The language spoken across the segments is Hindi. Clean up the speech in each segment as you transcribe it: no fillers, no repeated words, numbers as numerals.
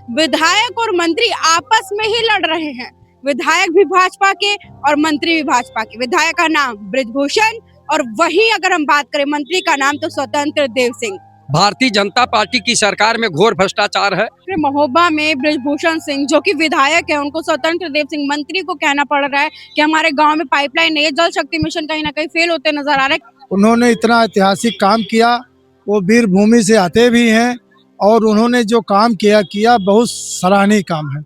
विधायक और मंत्री आपस में ही लड़ रहे हैं। विधायक भी भाजपा के और मंत्री भी भाजपा के। विधायक का नाम बृजभूषण और वहीं अगर हम बात करें मंत्री का नाम तो स्वतंत्र देव सिंह। भारतीय जनता पार्टी की सरकार में घोर भ्रष्टाचार है। महोबा में बृजभूषण सिंह जो कि विधायक है, उनको स्वतंत्र देव सिंह मंत्री को कहना पड़ रहा है कि हमारे गांव में पाइपलाइन नहीं है, जल शक्ति मिशन कहीं ना कहीं फेल होते नजर आ रहे हैं। उन्होंने इतना ऐतिहासिक काम किया, वो वीर भूमि से आते भी हैं और उन्होंने जो काम किया बहुत सराहनीय काम है।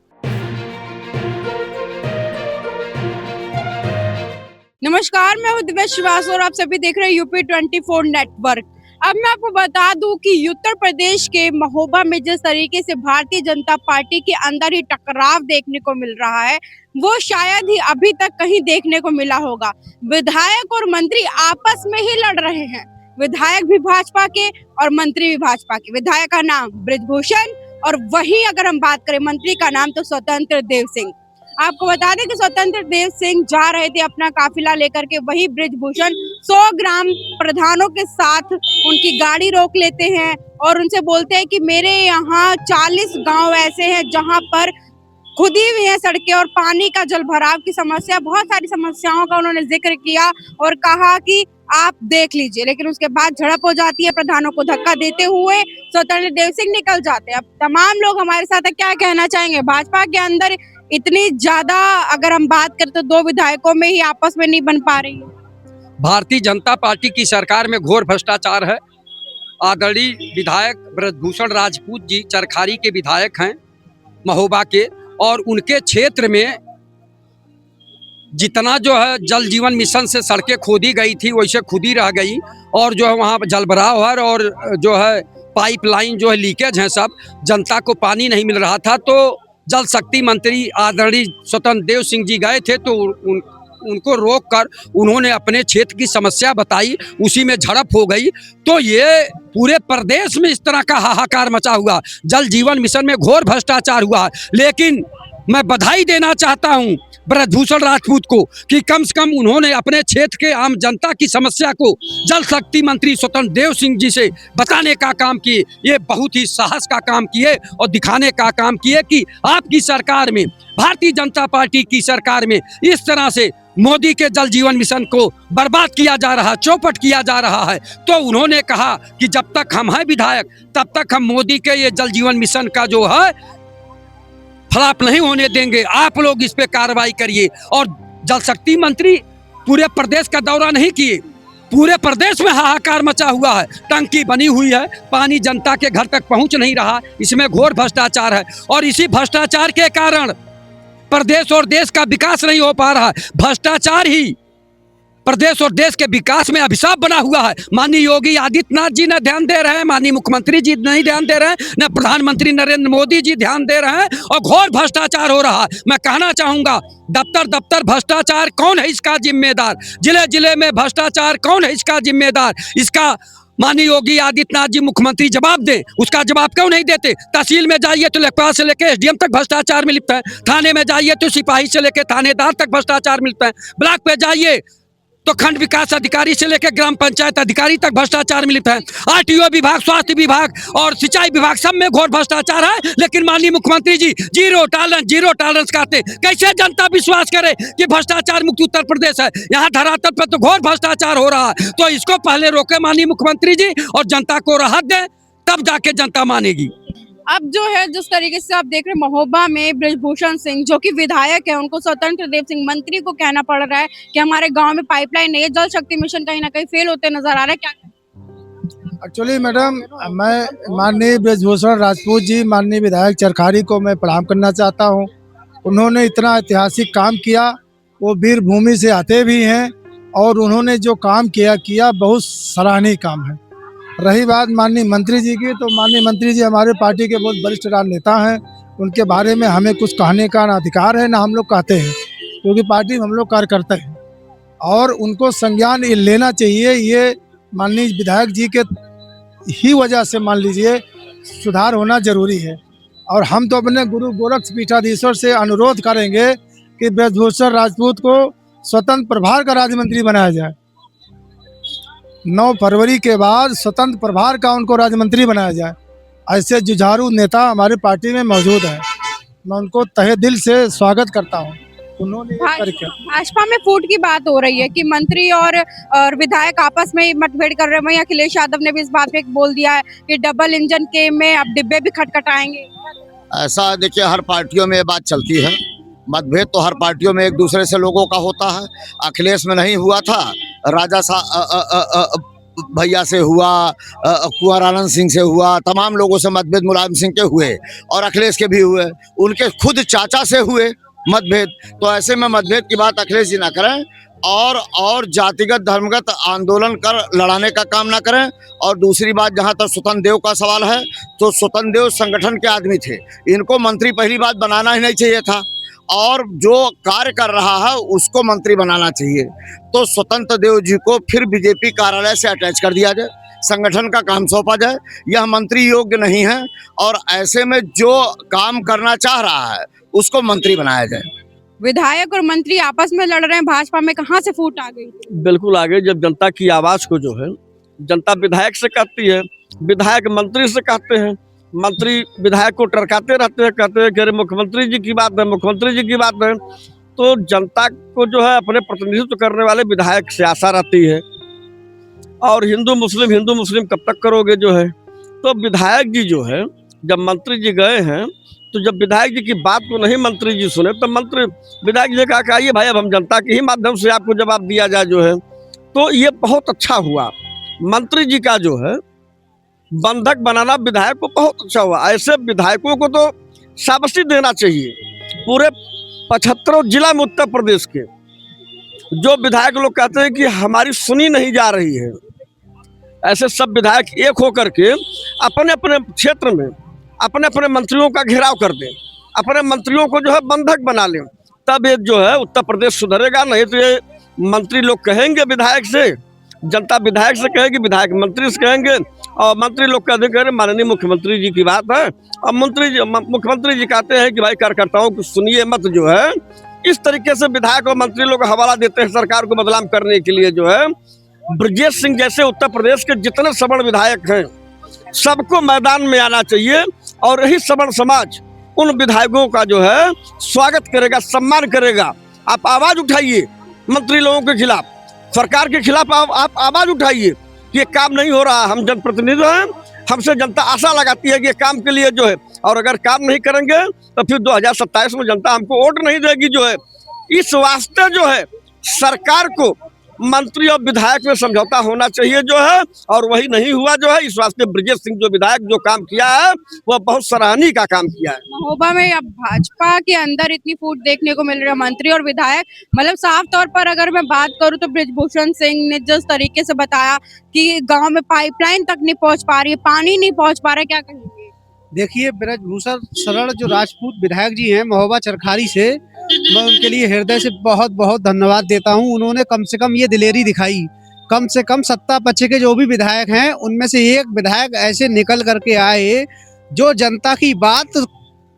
नमस्कार, मैं हूं दिव्या श्रीवास्तव और आप सभी देख रहे हैं यूपी 24 नेटवर्क। अब मैं आपको बता दूं कि उत्तर प्रदेश के महोबा में जिस तरीके से भारतीय जनता पार्टी के अंदर ही टकराव देखने को मिल रहा है, वो शायद ही अभी तक कहीं देखने को मिला होगा। विधायक और मंत्री आपस में ही लड़ रहे हैं। विधायक भी भाजपा के और मंत्री भी भाजपा के। विधायक का नाम बृजभूषण और वहीं अगर हम बात करें मंत्री का नाम तो स्वतंत्र देव सिंह। आपको बता दें कि स्वतंत्र देव सिंह जा रहे थे अपना काफिला लेकर के, वही बृजभूषण 100 ग्राम प्रधानों के साथ उनकी गाड़ी रोक लेते हैं और उनसे बोलते हैं कि मेरे यहाँ 40 गांव ऐसे हैं जहां पर खुदी हुई है सड़कें और पानी का जल भराव की समस्या, बहुत सारी समस्याओं का उन्होंने जिक्र किया और कहा कि आप देख लीजिए। लेकिन उसके बाद झड़प हो जाती है, प्रधानों को धक्का देते हुए स्वतंत्र देव सिंह निकल जाते हैं। अब तमाम लोग हमारे साथ है, क्या कहना चाहेंगे? भाजपा के अंदर इतनी ज्यादा अगर हम बात करें तो दो विधायकों में ही आपस में नहीं बन पा रही है। भारतीय जनता पार्टी की सरकार में घोर भ्रष्टाचार है। आदरणीय विधायक बृजभूषण राजपूत जी चरखारी के विधायक हैं महोबा के, और उनके क्षेत्र में जितना जो है जल जीवन मिशन से सड़कें खोदी गई थी वैसे खुदी रह गई, और जो है वहाँ जल भराव है और जो है पाइपलाइन जो है लीकेज है, सब जनता को पानी नहीं मिल रहा था। तो जल शक्ति मंत्री आदरणीय स्वतंत्र देव सिंह जी गए थे तो उनको रोककर उन्होंने अपने क्षेत्र की समस्या बताई, उसी में झड़प हो गई। तो ये पूरे प्रदेश में इस तरह का हाहाकार मचा हुआ, जल जीवन मिशन में घोर भ्रष्टाचार हुआ। लेकिन मैं बधाई देना चाहता हूं बृजभूषण राजपूत को कि कम से कम उन्होंने अपने क्षेत्र के आम जनता की समस्या को जल शक्ति मंत्री स्वतंत्र देव सिंह जी से बताने का काम किए। ये बहुत ही साहस का काम किए और दिखाने का काम किए कि आपकी सरकार में, भारतीय जनता पार्टी की सरकार में इस तरह से मोदी के जल जीवन मिशन को बर्बाद किया जा रहा, चौपट किया जा रहा है। तो उन्होंने कहा कि जब तक हम हैं विधायक तब तक हम मोदी के ये जल जीवन मिशन का जो है फ्लॉप नहीं होने देंगे, आप लोग इस पे कार्रवाई करिए। और जल शक्ति मंत्री पूरे प्रदेश का दौरा नहीं किए, पूरे प्रदेश में हाहाकार मचा हुआ है, टंकी बनी हुई है, पानी जनता के घर तक पहुंच नहीं रहा, इसमें घोर भ्रष्टाचार है। और इसी भ्रष्टाचार के कारण प्रदेश और देश का विकास नहीं हो पा रहा है। भ्रष्टाचार ही प्रदेश और देश के विकास में अभिशाप बना हुआ है। माननीय योगी आदित्यनाथ जी न ध्यान दे रहे हैं, माननीय मुख्यमंत्री जी नहीं ध्यान दे रहे हैं, न प्रधानमंत्री नरेंद्र मोदी जी ध्यान दे रहे हैं, और घोर भ्रष्टाचार हो रहा है। मैं कहना चाहूंगा दफ्तर दफ्तर भ्रष्टाचार, कौन है इसका जिम्मेदार? जिले जिले में भ्रष्टाचार, कौन है इसका जिम्मेदार? इसका माननीय योगी आदित्यनाथ जी मुख्यमंत्री जवाब दे, उसका जवाब क्यों नहीं देते? तहसील में जाइए तो लेखपाल से लेकर एसडीएम तक भ्रष्टाचार में लिप्त है, थाने में जाइए तो सिपाही से लेकर थानेदार तक भ्रष्टाचार मिलता है, ब्लॉक पे जाइए तो खंड विकास अधिकारी से लेकर ग्राम पंचायत अधिकारी तक भ्रष्टाचार में लिप्त है। आरटीओ विभाग, स्वास्थ्य विभाग और सिंचाई विभाग, सब में घोर भ्रष्टाचार है। लेकिन माननीय मुख्यमंत्री जी जीरो टॉलरेंस कहते, कैसे जनता विश्वास करे कि भ्रष्टाचार मुक्त उत्तर प्रदेश है? यहाँ धरातल पर तो घोर भ्रष्टाचार हो रहा है। तो इसको पहले रोके माननीय मुख्यमंत्री जी और जनता को राहत दें, तब जाके जनता मानेगी। अब जो है जिस तरीके से आप देख रहे हैं महोबा में बृजभूषण सिंह जो कि विधायक है, उनको स्वतंत्र देव सिंह मंत्री को कहना पड़ रहा है कि हमारे गांव में पाइपलाइन नहीं है, जल शक्ति मिशन कहीं ना कहीं फेल होते नजर आ रहा है। क्या एक्चुअली मैडम, मैं माननीय बृजभूषण राजपूत जी, माननीय विधायक चरखारी को मैं प्रणाम करना चाहता हूं। उन्होंने इतना ऐतिहासिक काम किया, वो वीर भूमि से आते भी हैं और उन्होंने जो काम किया बहुत सराहनीय काम है। रही बात माननीय मंत्री जी की, तो माननीय मंत्री जी हमारे पार्टी के बहुत वरिष्ठ नेता हैं, उनके बारे में हमें कुछ कहने का ना अधिकार है ना हम लोग कहते हैं, क्योंकि पार्टी में हम लोग कार्य करते हैं और उनको संज्ञान लेना चाहिए। ये माननीय विधायक जी के ही वजह से मान लीजिए सुधार होना जरूरी है। और हम तो अपने गुरु गोरक्ष पीठाधीश्वर से अनुरोध करेंगे कि बृजभूषण राजपूत को स्वतंत्र प्रभार का राज्य मंत्री बनाया जाए। 9 फरवरी के बाद स्वतंत्र प्रभार का उनको राज्य मंत्री बनाया जाए। ऐसे जुझारू नेता हमारी पार्टी में मौजूद है। मैं उनको तहे दिल से स्वागत करता हूँ। उन्होंने ये करके भाजपा में फूट की बात हो रही है कि मंत्री और विधायक आपस में मतभेद कर रहे हैं। वहीं अखिलेश यादव ने भी इस बात पे बोल दिया है कि डबल इंजन के में अब डिब्बे भी खटखटाएंगे। ऐसा देखिए, हर पार्टियों में ये बात चलती है। मतभेद तो हर पार्टियों में एक दूसरे से लोगों का होता है। अखिलेश में नहीं हुआ था, राजा भैया से हुआ, कुंवर आनंद सिंह से हुआ, तमाम लोगों से मतभेद मुलायम सिंह के हुए और अखिलेश के भी हुए, उनके खुद चाचा से हुए मतभेद। तो ऐसे में मतभेद की बात अखिलेश जी ना करें और जातिगत धर्मगत आंदोलन कर लड़ाने का काम ना करें। और दूसरी बात, जहां तक स्वतंत्र देव का सवाल है, तो स्वतंत्र देव संगठन के आदमी थे, इनको मंत्री पहली बात बनाना ही नहीं चाहिए था, और जो कार्य कर रहा है उसको मंत्री बनाना चाहिए। तो स्वतंत्र देव जी को फिर बीजेपी कार्यालय से अटैच कर दिया जाए, संगठन का काम सौंपा जाए। यह मंत्री योग्य नहीं है, और ऐसे में जो काम करना चाह रहा है उसको मंत्री बनाया जाए। विधायक और मंत्री आपस में लड़ रहे हैं, भाजपा में कहां से फूट आ गई? बिल्कुल आगे, जब जनता की आवाज को जो है जनता विधायक से कहती है, विधायक मंत्री से कहते हैं, मंत्री विधायक को टरकाते रहते हैं, कहते हैं कि अरे मुख्यमंत्री जी की बात है, मुख्यमंत्री जी की बात है। तो जनता को जो है अपने प्रतिनिधित्व करने वाले विधायक से आशा रहती है। और हिंदू मुस्लिम कब तक करोगे जो है। तो विधायक जी जो है, जब मंत्री जी गए हैं, तो जब विधायक जी की बात को नहीं मंत्री जी सुने, तो मंत्री विधायक जी ने कहा कि आइए भाई, अब हम जनता के ही माध्यम से आपको जवाब दिया जाए जो है। तो ये बहुत अच्छा हुआ, मंत्री जी का जो है बंधक बनाना विधायक को बहुत अच्छा हुआ। ऐसे विधायकों को तो शाबाशी देना चाहिए। पूरे 75 जिला में उत्तर प्रदेश के जो विधायक लोग कहते हैं कि हमारी सुनी नहीं जा रही है, ऐसे सब विधायक एक होकर के अपने अपने क्षेत्र में अपने अपने मंत्रियों का घेराव कर दें, अपने मंत्रियों को जो है बंधक बना लें, तब ये जो है उत्तर प्रदेश सुधरेगा। नहीं तो ये मंत्री लोग कहेंगे विधायक से, जनता विधायक से कहेगी, विधायक मंत्री से कहेंगे, और मंत्री लोग कहते हैं माननीय मुख्यमंत्री जी की बात है, और मुख्यमंत्री जी कहते हैं कि भाई कार्यकर्ताओं को सुनिए मत जो है। इस तरीके से विधायक और मंत्री लोग हवाला देते हैं सरकार को बदनाम करने के लिए जो है। ब्रजेश सिंह जैसे उत्तर प्रदेश के जितने सवर्ण विधायक हैं, सबको मैदान में आना चाहिए, और यही सवर्ण समाज उन विधायकों का जो है स्वागत करेगा, सम्मान करेगा। आप आवाज उठाइए मंत्री लोगों के खिलाफ, सरकार के खिलाफ आप आवाज उठाइए कि ये काम नहीं हो रहा। हम जनप्रतिनिधि हैं, हमसे जनता आशा लगाती है कि ये काम के लिए जो है, और अगर काम नहीं करेंगे तो फिर 2027 में जनता हमको वोट नहीं देगी जो है। इस वास्ते जो है सरकार को मंत्री और विधायक में समझौता होना चाहिए जो है, और वही नहीं हुआ जो है। इस वास्ते ब्रजेश सिंह जो विधायक जो काम किया है वह बहुत सराहनीय का काम किया है। महोबा में अब भाजपा के अंदर इतनी फूट देखने को मिल रही है, मंत्री और विधायक, मतलब साफ तौर पर अगर मैं बात करूं तो ब्रिजभूषण सिंह ने जिस तरीके से बताया कि गांव में पाइपलाइन तक नहीं पहुंच पा रही है, पानी नहीं पहुंच पा रहा है, क्या कहेंगे? देखिए, ब्रजभूषण शरण जो राजपूत विधायक जी हैं महोबा चरखारी से, मैं उनके लिए हृदय से बहुत बहुत धन्यवाद देता हूं। उन्होंने कम से कम ये दिलेरी दिखाई। कम से कम सत्ता पक्ष के जो भी विधायक हैं उनमें से एक विधायक ऐसे निकल करके आए जो जनता की बात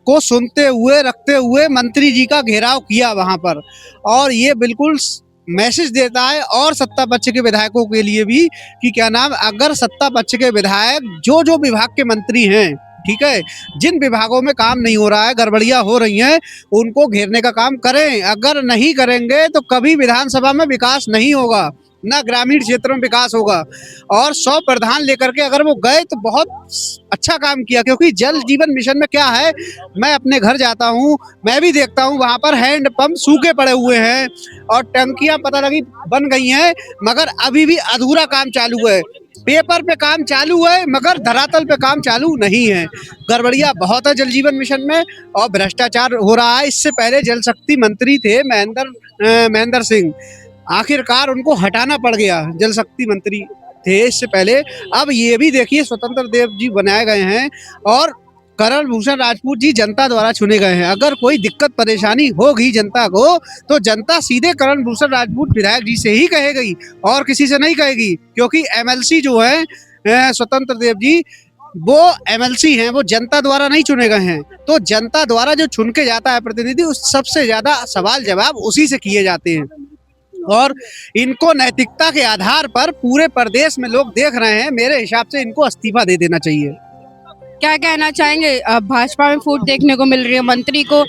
को सुनते हुए रखते हुए मंत्री जी का घेराव किया वहां पर, और ये बिल्कुल मैसेज देता है और सत्ता पक्ष के विधायकों के लिए भी कि क्या नाम, अगर सत्ता पक्ष के विधायक जो विभाग के मंत्री हैं, ठीक है, जिन विभागों में काम नहीं हो रहा है, गड़बड़ियां हो रही हैं, उनको घेरने का काम करें। अगर नहीं करेंगे तो कभी विधानसभा में विकास नहीं होगा, ना ग्रामीण क्षेत्रों में विकास होगा। और 100 प्रधान लेकर के अगर वो गए तो बहुत अच्छा काम किया, क्योंकि जल जीवन मिशन में क्या है, मैं अपने घर जाता हूँ, मैं भी देखता हूँ वहाँ पर हैंड पंप सूखे पड़े हुए हैं और टंकियाँ पता लगी बन गई हैं, मगर अभी भी अधूरा काम चालू है। पेपर पे काम चालू है मगर धरातल पे काम चालू नहीं है। गड़बड़ियां बहुत है जल जीवन मिशन में, और भ्रष्टाचार हो रहा है। इससे पहले जल शक्ति मंत्री थे महेंद्र सिंह, आखिरकार उनको हटाना पड़ गया, जल शक्ति मंत्री थे इससे पहले। अब ये भी देखिए स्वतंत्र देव जी बनाए गए हैं, और करण भूषण राजपूत जी जनता द्वारा चुने गए हैं। अगर कोई दिक्कत परेशानी होगी जनता को, तो जनता सीधे करण भूषण राजपूत विधायक जी से ही कहेगी और किसी से नहीं कहेगी, क्योंकि एमएलसी जो है स्वतंत्र देव जी, वो एमएलसी हैं, वो जनता द्वारा नहीं चुने गए हैं। तो जनता द्वारा जो चुन के जाता है प्रतिनिधि, उस सबसे ज्यादा सवाल जवाब उसी से किए जाते हैं, और इनको नैतिकता के आधार पर पूरे प्रदेश में लोग देख रहे हैं। मेरे हिसाब से इनको इस्तीफा दे देना चाहिए। क्या कहना चाहेंगे भाजपा में फूट देखने को मिल रही है मंत्री को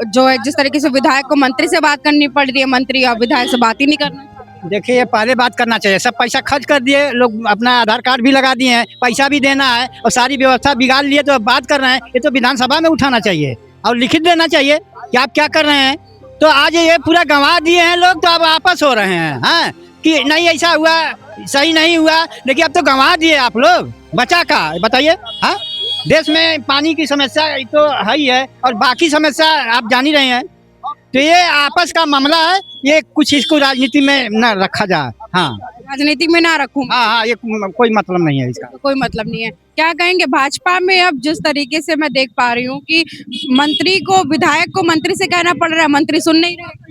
जो है जिस तरीके से विधायक को मंत्री से बात करनी पड़ रही है, मंत्री अब विधायक से बात ही नहीं करना। देखिए ये पहले बात करना चाहिए, सब पैसा खर्च कर दिए लोग, अपना आधार कार्ड भी लगा दिए हैं, पैसा भी देना है और सारी व्यवस्था बिगाड़ लिए, तो अब बात कर रहे हैं। ये तो विधानसभा में उठाना चाहिए और लिखित देना चाहिए कि आप क्या कर रहे हैं। तो आज ये पूरा गंवा दिए हैं लोग, तो अब वापस हो रहे हैं हाँ कि नहीं ऐसा हुआ, सही नहीं हुआ, लेकिन अब तो गंवा दिए आप लोग, बचा का बताइए। हाँ देश में पानी की समस्या तो है ही है और बाकी समस्या आप जान ही रहे हैं। तो ये आपस का मामला है, ये कुछ इसको राजनीति में न रखा जाए। हाँ राजनीति में ना रखूं। हाँ ये कोई मतलब नहीं है इसका, कोई मतलब नहीं है। क्या कहेंगे भाजपा में अब जिस तरीके से मैं देख पा रही हूँ कि मंत्री को विधायक को मंत्री से कहना पड़ रहा है, मंत्री सुन नहीं रहे।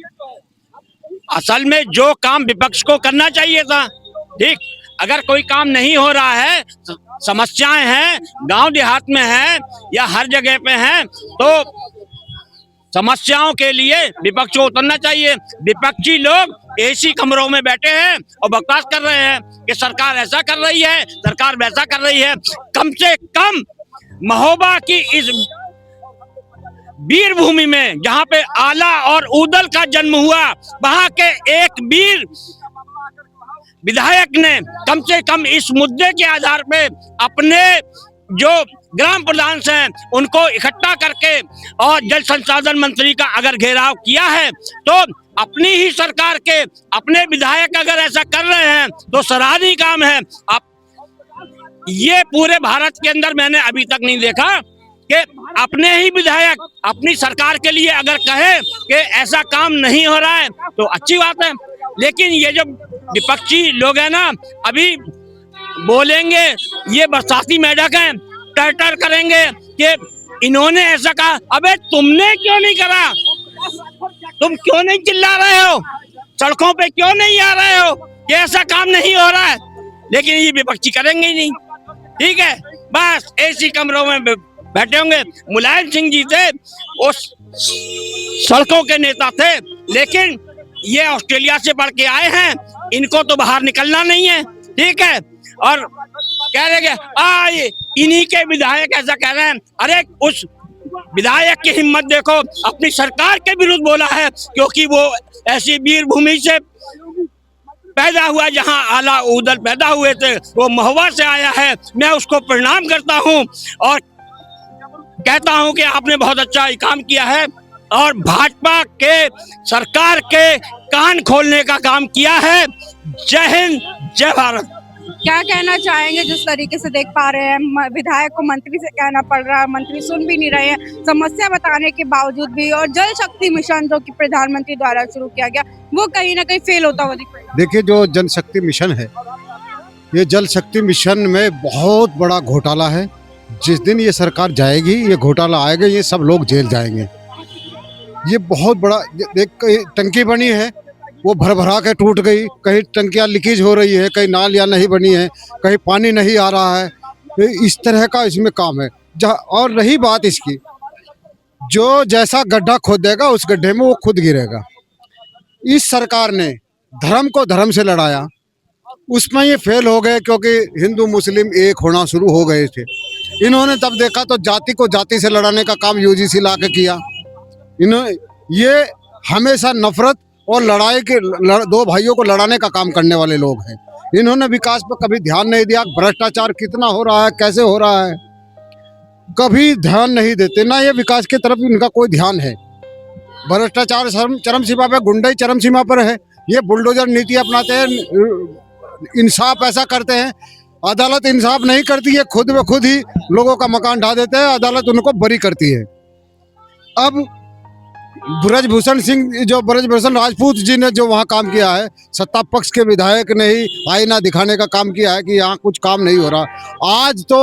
असल में जो काम विपक्ष को करना चाहिए था, ठीक, अगर कोई काम नहीं हो रहा है, समस्याएं हैं, गांव देहात में है या हर जगह पे हैं, तो समस्याओं के लिए विपक्ष को उतरना चाहिए। विपक्षी लोग एसी कमरों में बैठे हैं और बकवास कर रहे हैं कि सरकार ऐसा कर रही है, सरकार वैसा कर रही है। कम से कम महोबा की इस वीर भूमि में जहां पे आला और ऊदल का जन्म हुआ, वहां के एक वीर विधायक ने कम से कम इस मुद्दे के आधार पे अपने जो ग्राम प्रधान हैं उनको इकट्ठा करके और जल संसाधन मंत्री का अगर घेराव किया है, तो अपनी ही सरकार के अपने विधायक अगर ऐसा कर रहे हैं तो सराहनीय काम है। आप ये पूरे भारत के अंदर मैंने अभी तक नहीं देखा कि अपने ही विधायक अपनी सरकार के लिए अगर कहे कि ऐसा काम नहीं हो रहा है तो अच्छी बात है। लेकिन ये जो विपक्षी लोग हैं ना, अभी बोलेंगे ये बरसाती मेढक हैं, टर्टर करेंगे कि इन्होंने ऐसा कहा। अबे तुमने क्यों नहीं करा? तुम क्यों नहीं चिल्ला रहे हो? सड़कों पे क्यों नहीं आ रहे हो कि ऐसा काम नहीं हो रहा है? लेकिन ये विपक्षी करेंगे ही नहीं, ठीक है, बस एसी कमरों में बैठे होंगे। मुलायम सिंह जी थे, उस सड़कों के नेता थे, लेकिन ये ऑस्ट्रेलिया से पढ़ के आए हैं, इनको तो बाहर निकलना नहीं है, ठीक है। और कह रहे कि इन्हीं के विधायक ऐसा कह रहे हैं। अरे उस विधायक की हिम्मत देखो, अपनी सरकार के विरुद्ध बोला है, क्योंकि वो ऐसी वीर भूमि से पैदा हुआ जहां आला ऊदल पैदा हुए थे, वो महुआ से आया है। मैं उसको प्रणाम करता हूं और कहता हूं कि आपने बहुत अच्छा काम किया है और भाजपा के सरकार के कान खोलने का काम किया है। जय हिंद, जय भारत। क्या कहना चाहेंगे जिस तरीके से देख पा रहे हैं विधायक को मंत्री से कहना पड़ रहा है, मंत्री सुन भी नहीं रहे हैं, समस्या बताने के बावजूद भी। और जल शक्ति मिशन जो कि प्रधानमंत्री द्वारा शुरू किया गया, वो कहीं ना कहीं फेल होता हुआ दिख रहा है। देखिए जो जल शक्ति मिशन है, ये जल शक्ति मिशन में बहुत बड़ा घोटाला है। जिस दिन ये सरकार जाएगी, ये घोटाला आएगा, ये सब लोग जेल जाएंगे। ये बहुत बड़ा, देख टंकी बनी है, वो भर भरा के टूट गई, कहीं टंकियां लीकेज हो रही है, कहीं नालियां नहीं बनी है, कहीं पानी नहीं आ रहा है। तो इस तरह का इसमें काम है। और रही बात इसकी, जो जैसा गड्ढा खोदेगा उस गड्ढे में वो खुद गिरेगा। इस सरकार ने धर्म को धर्म से लड़ाया, उसमें ये फेल हो गए क्योंकि हिंदू मुस्लिम एक होना शुरू हो गए थे। इन्होंने तब देखा तो जाति को जाति से लड़ाने का काम यूजीसी ला के किया। इन्होंने ये हमेशा नफरत और लड़ाई के दो भाइयों को लड़ाने का काम करने वाले लोग हैं। इन्होंने विकास पर कभी ध्यान नहीं दिया। भ्रष्टाचार कितना हो रहा है, कैसे हो रहा है, कभी ध्यान नहीं देते, ना ये विकास की तरफ इनका कोई ध्यान है। भ्रष्टाचार चरम सीमा पर, गुंडाई चरम सीमा पर है। ये बुलडोजर नीति अपनाते हैं, इंसाफ ऐसा करते हैं, अदालत इंसाफ नहीं करती है, खुद ब खुद ही लोगों का मकान ढा देते हैं, अदालत उनको बरी करती है। अब ब्रजभूषण राजपूत जी ने जो वहाँ काम किया है, सत्ता पक्ष के विधायक ने ही आईना दिखाने का काम किया है कि यहाँ कुछ काम नहीं हो रहा। आज तो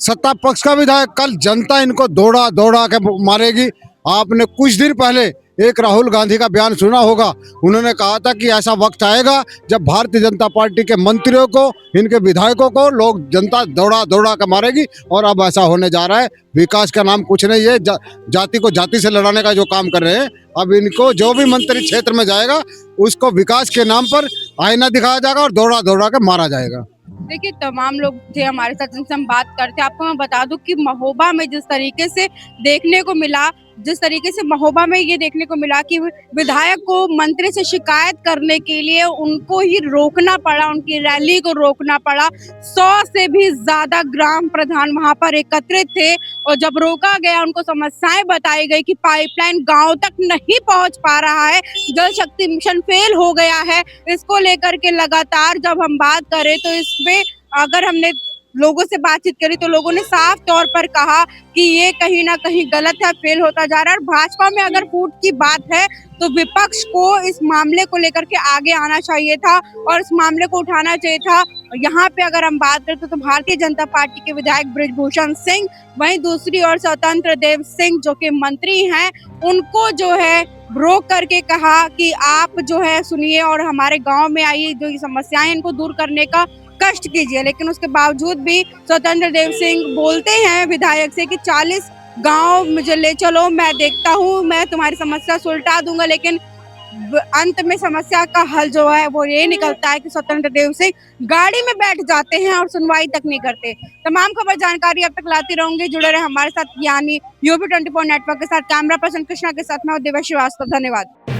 सत्ता पक्ष का विधायक, कल जनता इनको दौड़ा दौड़ा के मारेगी। आपने कुछ दिन पहले एक राहुल गांधी का बयान सुना होगा, उन्होंने कहा था कि ऐसा वक्त आएगा जब भारतीय जनता पार्टी के मंत्रियों को, इनके विधायकों को लोग जनता दौड़ा दौड़ा कर मारेगी। और अब ऐसा होने जा रहा है। विकास का नाम कुछ नहीं है, जाति को जाति से लड़ाने का जो काम कर रहे हैं। अब इनको जो भी मंत्री क्षेत्र में जाएगा उसको विकास के नाम पर आईना दिखाया जाएगा और दौड़ा दौड़ा कर मारा जाएगा। देखिए तमाम लोग थे हमारे साथ जिनसे हम बात करते। आपको मैं बता दूं कि महोबा में जिस तरीके से देखने को मिला, जिस तरीके से महोबा में ये देखने को मिला कि विधायक को मंत्री से शिकायत करने के लिए उनको ही रोकना पड़ा, उनकी रैली को रोकना पड़ा। 100 से भी ज्यादा ग्राम प्रधान वहां पर एकत्रित थे और जब रोका गया उनको समस्याएं बताई गई कि पाइपलाइन गांव तक नहीं पहुंच पा रहा है, जल शक्ति मिशन फेल हो गया है। इसको लेकर के लगातार जब हम बात करें तो इसमें अगर हमने लोगों से बातचीत करी तो लोगों ने साफ तौर पर कहा कि ये कहीं ना कहीं गलत है, फेल होता जा रहा है। और भाजपा में अगर फूट की बात है तो विपक्ष को इस मामले को लेकर के आगे आना चाहिए था और इस मामले को उठाना चाहिए था। यहाँ पे अगर हम बात करते तो भारतीय जनता पार्टी के विधायक बृजभूषण सिंह, वहीं दूसरी ओर स्वतंत्र देव सिंह जो कि मंत्री हैं, उनको जो है रोक करके कहा कि आप जो है सुनिए और हमारे गांव में आइए, जो ये समस्याएं इनको दूर करने का कष्ट कीजिए। लेकिन उसके बावजूद भी स्वतंत्र देव सिंह बोलते हैं विधायक से कि 40 गांव मुझे ले चलो, मैं देखता हूं, मैं तुम्हारी समस्या सुलझा दूंगा। लेकिन अंत में समस्या का हल जो है वो ये निकलता है कि स्वतंत्र देव सिंह गाड़ी में बैठ जाते हैं और सुनवाई तक नहीं करते। तमाम खबर जानकारी अब तक लाती रहूंगी, जुड़े रहे हमारे साथ, यानी यूपी 24 नेटवर्क के साथ। कैमरा पर्सन कृष्णा के साथ मैं दिव्या श्रीवास्तव, धन्यवाद।